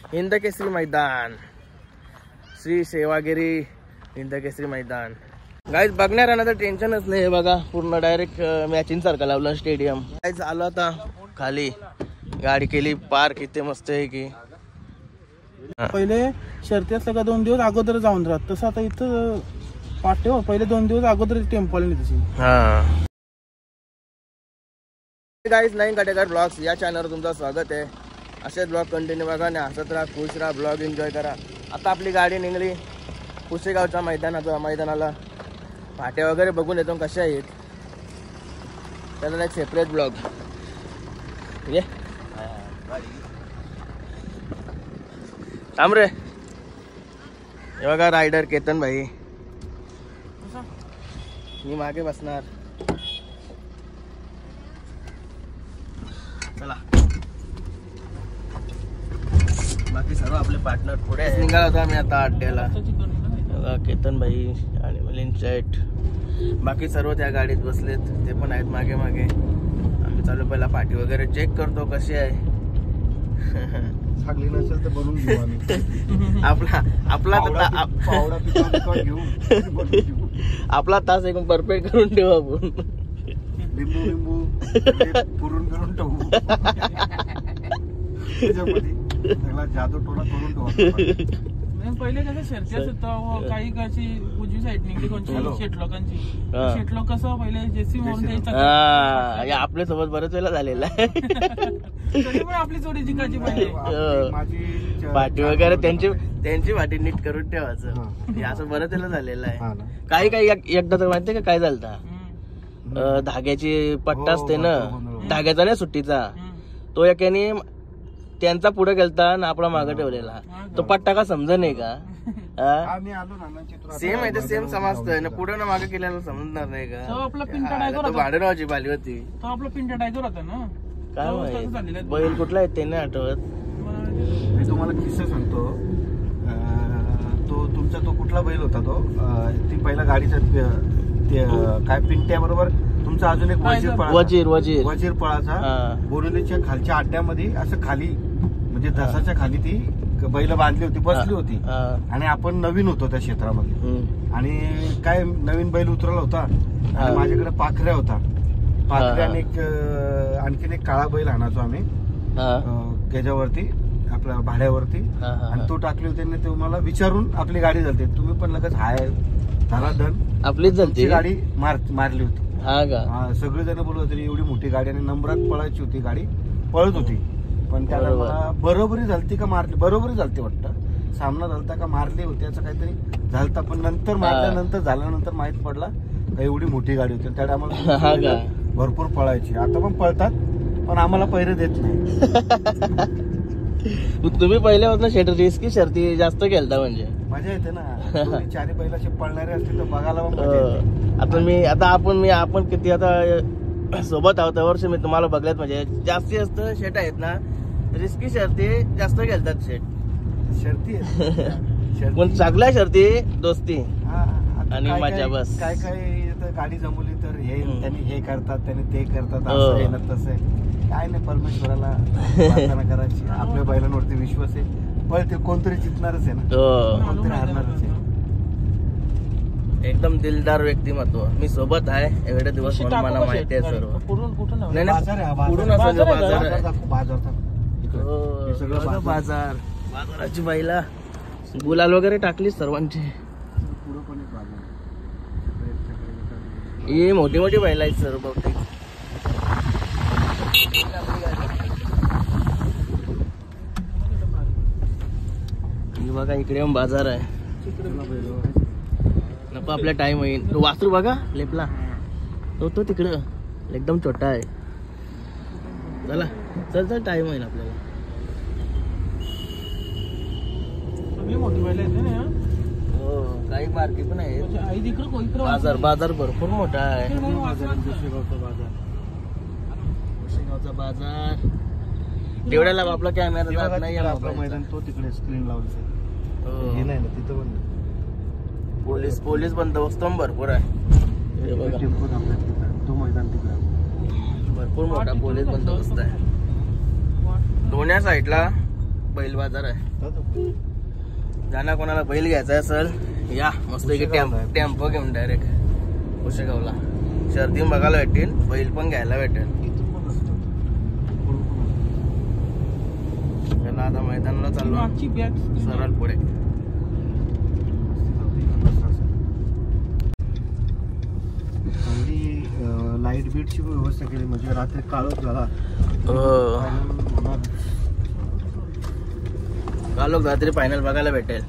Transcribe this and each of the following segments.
हिंदकेसरी मैदान, श्री सेवागिरी हिंदकेसरी मैदान. गाईज बघणाऱ्यांना तर टेन्शनच नाही बघा, पूर्ण डायरेक्ट मॅचिंग सारखं लावलं स्टेडियम. गाईज आलो आता खाली, गाडी केली पार्क इथे मस्त आहे की. पहिले शर्ती असलं का 2 दिवस अगोदर जाऊन राहत, तसं आता इथं पाठव पहिले 2 दिवस अगोदर टेम्पो आली तशी. हा गाईज, नवीन काटेकर ब्लॉग्स या चॅनलवर तुमचं स्वागत आहे. असेच ब्लॉग कंटिन्यू बघा आणि हसत राहा, खुश राहा, ब्लॉग एन्जॉय करा. आता आपली गाडी निघली पुसेगावच्या मैदानाला. फाटे वगैरे बघून येतो कशा आहेत, त्याला एक सेपरेट ब्लॉग. ये थांब रे. हे बघा रायडर केतन भाई, मी मागे बसणार. चला, बाकी सर्व आपले पार्टनर पुढे निघाला होता. आम्ही आता अड्ड्याला. केतन भाई आणि मिलिंद शेट, बाकी सर्व त्या गाडीत बसलेत, ते पण आहेत मागे मागे. आम्ही चालू पहिला पाठी वगैरे चेक करतो कशी आहे. चांगली नसेल तर बनवून घेऊ आम्ही. आपला तास एकदम परफेक्ट करून ठेवू आपण. लिंबू पुरून करून ठेवू. जादू टोना करून ठेवू. पहिले कसं शर्ती असत, काही कशी उजवी साईड निघली कोणची शेट लोकांची. शेट लोक कसं पहिले जेसी म्हणून द्यायचं. आपल्या सोबत बरेच वेळा झालेला आहे. तरी पण आपली जोडी जिंकायची पहिले. पाठी वगैरे त्यांची वाटी नीट करून ठेवायचं. हे असं बरंच वेळा झालेलं आहे. काही एकदा तर माहितीये का काय झालं, धाग्याची पट्टा असते ना, धाग्याचा नाही सुट्टीचा, तो एकाने त्यांचा पुढे गेलता आणि आपला मागे ठेवलेला. तो पट्टा का समज नाही का? सेम आहे ते, सेम समजतोय ना, पुढे ना मागे केल्याला समजणार नाही का? आपला पिंटा टायगर भाडेरावची बाली होती. तो आपला पिंटा टायगर होता ना. काय माहिती बैल कुठला आहे ते नाही आठवत. मी तुम्हाला किस्सा सांगतो. तो तुमचा तो कुठला बैल होता तो, ती पहिला गाडीचा काय पिंट्या बरोबर तुमचा अजून एक वजीर पळाचा. बोरिवलीच्या खालच्या अड्ड्यामध्ये असं खाली म्हणजे धसाच्या खाली ती बैल बांधली होती, बसली होती. आणि आपण नवीन होतो त्या क्षेत्रामध्ये. आणि काय नवीन बैल उतरला होता आणि माझ्याकडे पाखऱ्या होता. पाखऱ्याने आणखीन एक काळा बैल आणायचो आम्ही त्याच्यावरती, आपल्या भाड्यावरती. आणि तो टाकली होती. ते मला विचारून आपली गाडी झालते. तुम्ही पण लगेच हाय धन आपलीच झालती गाडी मारली होती. हा का? सगळेजण बोलत होते एवढी मोठी गाडी आणि नंबरात पळायची होती, गाडी पळत होती. पण त्याला मला बरोबरी झालती का मारली, बरोबरी झालती वाटतं, सामना झालता का मारली होती असं काहीतरी झालता. पण नंतर मारल्यानंतर झाल्यानंतर माहित पडला का एवढी मोठी गाडी होती. त्या टायमाला भरपूर पळायची. आता पण पळतात पण आम्हाला पहिरे देत नाही. तुम्ही पहिल्यापासून रिस्की शर्ती जास्त खेळता म्हणजे मजा येते ना. चारी बैलाचे पळणारे असते तर बघायला पण मजा येते. आता आपण किती आता सोबत आहोत वर्ष, मी तुम्हाला बघल्यात म्हणजे जास्ती जास्त शेट आहेत ना, रिस्की शर्ती जास्त खेळतात शेट. शर्ती पण चांगल्या शर्ती दोस्ती आणि मजा. बस काय गाडी जमवली तर हे त्यांनी हे करतात, त्यांनी ते करतात, असं आहे ना तसं आहे. काय नाही, परमेश्वराला प्रार्थना करायची. आपल्या बैलांवरती विश्वास आहे, पण ते कोणतरी जिंकणारच आहे ना, कोणतरी हारणारच आहे. एकदम दिलदार व्यक्तिमत्व. मी सोबत आहे एवढे दिवस म्हणून मला माहिती आहे सर्व. बाजाराची बाईला गुलाल वगैरे टाकली सर्वांची. ही मोठी मोठी बैला आहेत सर्व बहुतेक. बघा इकडे बाजार आहे. नको आपला टाइम होईल. तो वासरू बघा लेपला, तो तिकडं एकदम छोटा आहे. चला चल टाइम होईल आपल्याला. मोठी बैल आहेत ना. हो, काही मार्केट पण आहे. बाजार भरपूर मोठा आहे. शेगावचा बाजार तेवढ्याला आपला कॅमेरा जात नाही. आपलं मैदान तो तिकडे स्क्रीन लावलं हे नाही ना, तिथं पण पोलीस बंदोबस्त भरपूर आहे. तो मैदान तिकडे भरपूर मोठा पोलीस बंदोबस्त आहे. दोन्ही साईडला बैल बाजार आहे. ज्यांना कोणाला बैल घ्यायचा असेल या मस्त टेम्पो घेऊन डायरेक्ट उशेगावला शर्दी बघायला भेटेल, बैल पण घ्यायला भेटेल. आता मैदानाला चाललो सरळ पुढे. लाईट बीटची व्यवस्था केली म्हणजे रात्री काळोख झाला. कालोख रात्री फायनल बघायला भेटेल.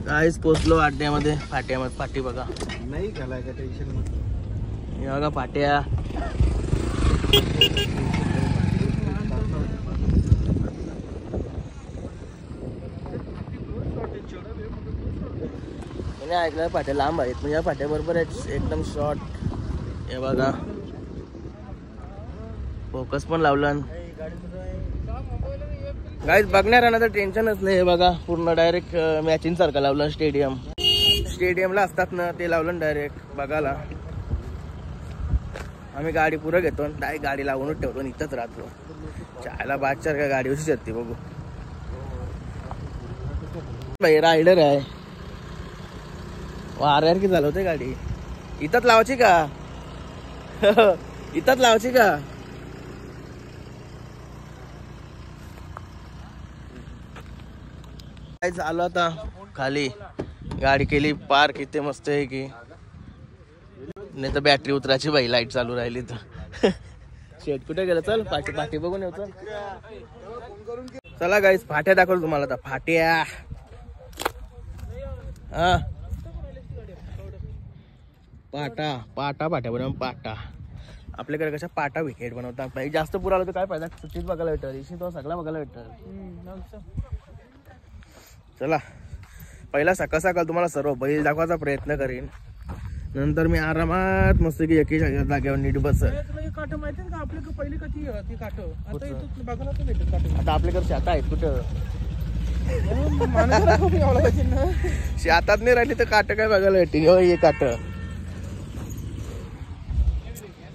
काहीच पोचलो अड्ड्यामध्ये. फाटी बघा नाही घालाय का टेन्शन मध्ये. हे बघा फाट्या. ऐकलं फाट्या लांब आहेत म्हणजे या फाट्या बरोबर एकदम शॉर्ट. हे बघा फोकस पण लावलं. गाईज बघणाऱ्यांना तर टेन्शनच नाही. हे बघा पूर्ण डायरेक्ट मॅचिंग सारखं लावलं. स्टेडियमला असतात ना ते लावलं डायरेक्ट बघायला. आम्ही गाडी पुरं घेतो डायरेक्ट गाडी लावूनच ठेवतो आणि इथंच राहतो. चायला बादचार का गाडी अशी शकते बघू. भाई रायडर आहे वाऱ्यार की चालवते गाडी. इथंच लावायची का? इथंच लावायची का? काय चालू आता खाली गाडी केली पार्क इथे मस्त आहे की नाही तर बॅटरी उतरायची बाई लाईट चालू राहिली तर. शेट कुठे गेलं? चल पाठी बघून येऊ. चला गाईस फाट्या दाखवतो तुम्हाला आता. फाट्या हा पाटा बनवून पाटा. आपल्याकडे कशा पाटा विकेट बनवतात. भाई जास्त पुरा आलं तर काय फायदा? सुट्टीत बघायला भेटतं. इशी तो सगळा बघायला भेटतं. चला पहिला सकाळ तुम्हाला सर्व बैल दाखवायचा प्रयत्न करीन. नंतर मी आरामात मस्त की एकी जागेवर नीट बस. काठ माहिती का आपल्याकडे पहिली कधी काठ आता इथं बघायला तर भेटत काठ. आता आपल्याकडे शेता आहेत कुठं? शेतात नाही राहिली तर काट काय बघायला भेटेल. हे काट.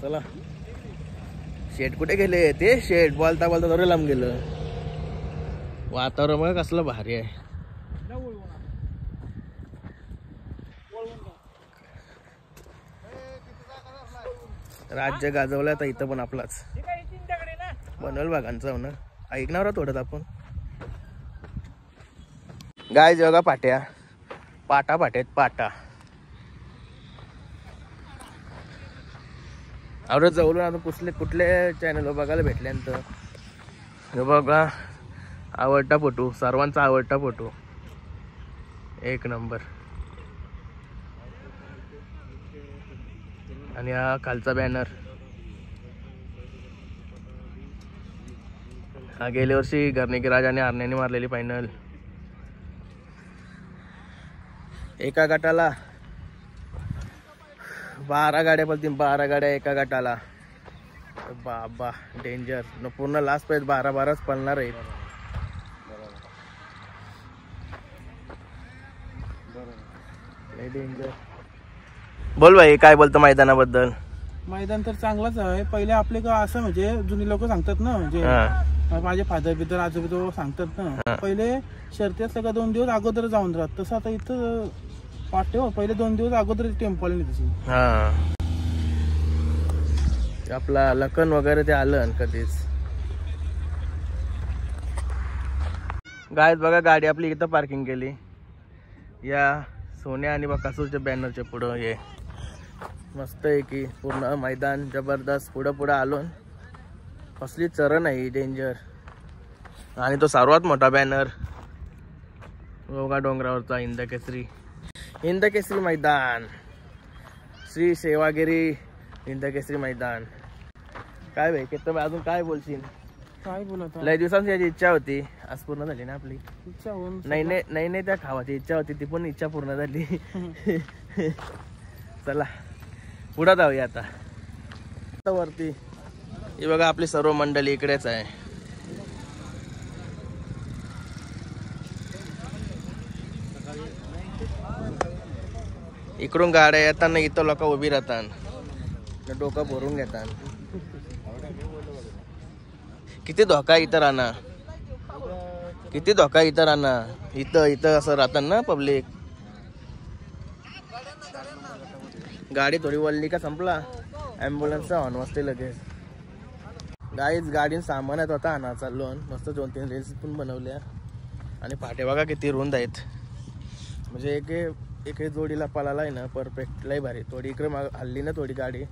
चला शेट कुठे गेले? ते शेट बोलता जरा लांब गेलं. वातावरण बघा कसलं भारी आहे. राज्य गाजवलं आता इथं पण आपलाच बनवल बागांचं ना. ऐकणार थोडं आपण. गाय बघा पाट्या पाटा. आवडत जवळून आता कुठले चॅनल बघायला भेटल्यानंतर. हे बघा आवडता फोटो, सर्वांचा आवडता फोटो. एक नंबर. आणि हा खालचा बॅनर. हा गेल्या वर्षी गर्णिकी राज आणि आरण्याने मारलेली फायनल. एका गटाला 12 गाड्या पळतील. 12 गाड्या एका गटाला. बाबा डेंजर. पूर्ण लास्ट पर्यंत 12-12च पळणार आहेत. डेंजर. बोल भाई काय बोलतो मैदानाबद्दल? मैदान तर चांगलंच आहे. पहिले आपले का असं म्हणजे जुनी लोक सांगतात ना म्हणजे माझे फादर बिदर आजोबा सांगतात ना पहिले शर्ती असल्या का 2 दिवस अगोदर जाऊन राहत. तसं आता इथं पाटे पहिले 2 दिवस अगोदर टेम्पल नाही तशी. आपला लखन वगैरे ते आलं कधीच. गायत बघा गाडी आपली इथं पार्किंग केली या सोन्या आणि बकासूरच्या बॅनरच्या पुढं. हे मस्त आहे की पूर्ण मैदान जबरदस्त. पुढं आलो कसली चरण आहे डेंजर. आणि तो सर्वात मोठा बॅनर बघा डोंगरावरचा. हिंदकेसरी मैदान. श्री सेवागिरी हिंदकेसरी मैदान. काय भाई केतन अजून काय बोलशील? काय बोलत लय दिवसांची याची इच्छा होती आज पूर्ण झाली ना आपली. इच्छा होऊन नाही त्या खावाची इच्छा होती ती पण इच्छा पूर्ण झाली. चला पुढे जाऊया आता वरती. हे बघा आपली सर्व मंडळी इकडेच आहे. इकडून गाड्या येताना इथं लोक उभी राहतात. डोकं भरून घेतात. किती धोका इथं राहणार, किती धोका इथं राहणार. इथं असं राहतात ना पब्लिक. गाडी थोडी वळली का संपला, ॲम्ब्युलन्सचा हॉर्न वाजते लगेच. गाडीन सामान आहेत होता आणा चाललो. मस्त 2-3 रील्स पण बनवल्या. आणि फाटे बघा किती रुंद आहेत. म्हणजे एक जोडीला पळाला आहे ना परफेक्ट, लय भारी. थोडी इकडे हल्ली ना थोडी गाडी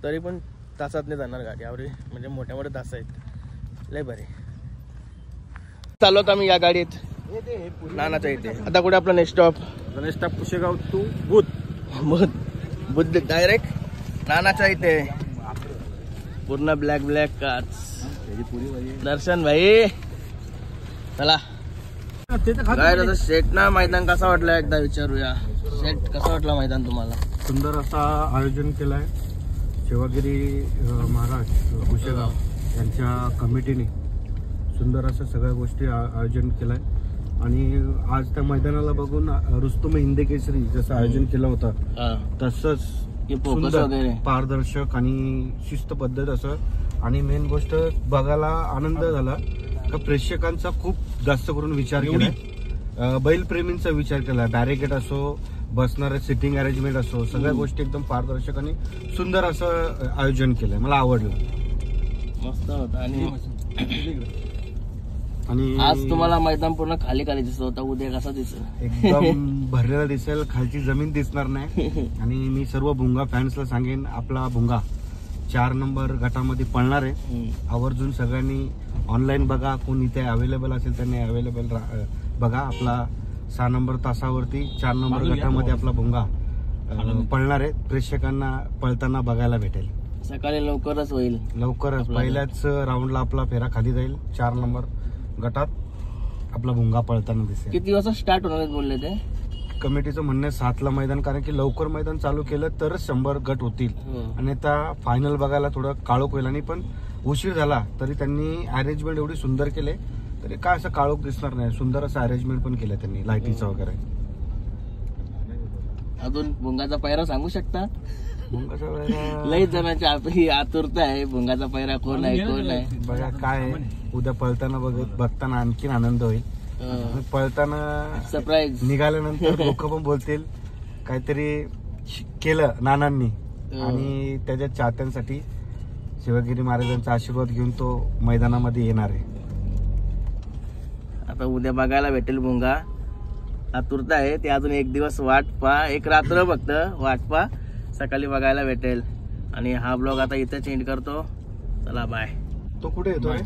तरी पण तासात नाही जाणार गाडी. आवडी म्हणजे मोठ्या मोठे तास आहेत, लय भारी. चालवत आम्ही या गाडीत नानाच्या इथे. आता कुठे आपला next stop Kushegaon to Buddha direct नानाच्या इथे. पूर्ण ब्लॅक काच. दर्शन भाई चला. काय शेट ना मैदान कसा वाटलं एकदा विचारूया. शेट कसं वाटलं मैदान तुम्हाला? सुंदर असा आयोजन केलाय शिवगिरी महाराज कुशेगाव यांच्या कमिटीने. सुंदर असं सगळ्या गोष्टी आयोजन केलंय. आणि आज त्या मैदानाला बघून रुस्तुम हिंद केसरी जसं आयोजन केलं होतं तसंच पारदर्शक आणि शिस्त पद्धत असं. आणि मेन गोष्ट बघायला आनंद झाला का प्रेक्षकांचा खूप जास्त करून विचार केलाय. बैलप्रेमींचा विचार केलाय. बॅरिकेड असो, बसणारे सिटिंग अरेंजमेंट असो, सगळ्या गोष्टी एकदम पारदर्शक आणि सुंदर असं आयोजन केलंय. मला आवडलं, मस्त होतं. आणि आज तुम्हाला मैदान पूर्ण खाली दिसत होता, उद्या कसा दिसेल? एकदम भरलेला दिसेल, खालची जमीन दिसणार नाही. आणि मी सर्व भुंगा फॅन्सला सांगेन, आपला भुंगा 4 नंबर गटामध्ये पळणार आहे. आवर्जून सगळ्यांनी ऑनलाईन बघा, कोण इथे अवेलेबल असेल त्यांनी अवेलेबल बघा. आपला 6 नंबर तासावरती 4 नंबर गटामध्ये आपला भुंगा पळणार आहे. प्रेक्षकांना पळताना बघायला भेटेल. सकाळी लवकरच होईल, लवकरच पहिल्याच राऊंडला आपला फेरा खाली जाईल. 4 नंबर गटात आपला भुंगा पळताना दिसेल. किती वाजता स्टार्ट होणार बोलले ते? कमिटीचं म्हणणं 7ला मैदान, कारण की लवकर मैदान चालू केलं तरच 100 गट होतील. आणि आता फायनल बघायला थोडं काळोख होईल. आणि पण उशीर झाला तरी त्यांनी अरेंजमेंट एवढी सुंदर केले तरी काय असं काळोख दिसणार नाही. सुंदर असं अरेंजमेंट पण केलं त्यांनी, लाईटीचं वगैरे. अजून भुंगाचा पैरा सांगू शकता? भुंगाचा पैरा लई जणांची आतुरता आहे, भुंगाचा पैरा कोण आहे कोण आहे. बघा काय उद्या पळताना बघताना आणखीन आनंद होईल. पळताना सरप्राईज निघाल्यानंतर लोक पण बोलतील काहीतरी केलं नानांनी. आणि त्याच्या चाहत्यांसाठी शिवगिरी महाराजांचा आशीर्वाद घेऊन तो मैदानामध्ये येणार आहे. आता उद्या बघायला भेटेल भुंगा. आतुरता आहे ते. अजून एक दिवस वाट पा, एक रात्र फक्त वाट पा, सकाळी बघायला भेटेल. आणि हा ब्लॉग आता इथे चेंज करतो. चला बाय. तो कुठे येतोय?